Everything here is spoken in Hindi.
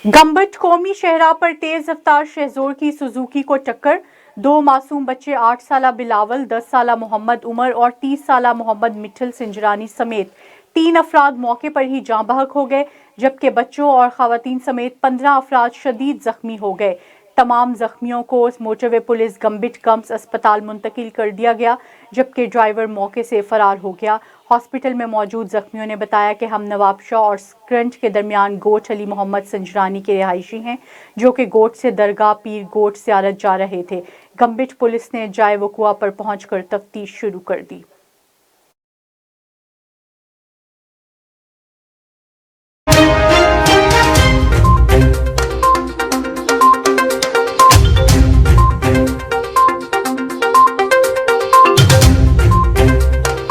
गंबट कौमी शहरा पर तेज रफ्तार शहजोर की सुजुकी को टक्कर। 2 मासूम बच्चे 8 साला बिलावल, 10 साला मोहम्मद उमर और 30 साला मोहम्मद मिठल सिंजरानी समेत 3 अफराद मौके पर ही जाँ बहक हो गए, जबकि बच्चों और खवातीन समेत 15 अफराद शदीद जख्मी हो गए। तमाम जख्मियों को मोटरवे पुलिस गंबिट गम्स अस्पताल मुंतकिल कर दिया गया, जबकि ड्राइवर मौके से फरार हो गया। हॉस्पिटल में मौजूद जख्मियों ने बताया कि हम नवाबशाह और स्क्रंट के दरमियान गोट अली मोहम्मद संजरानी के रिहायशी हैं, जो कि गोट से दरगाह पीर गोट ज़ियारत जा रहे थे। गंबिट पुलिस ने जाए वकुआ पर पहुंचकर तफ्तीश शुरू कर दी।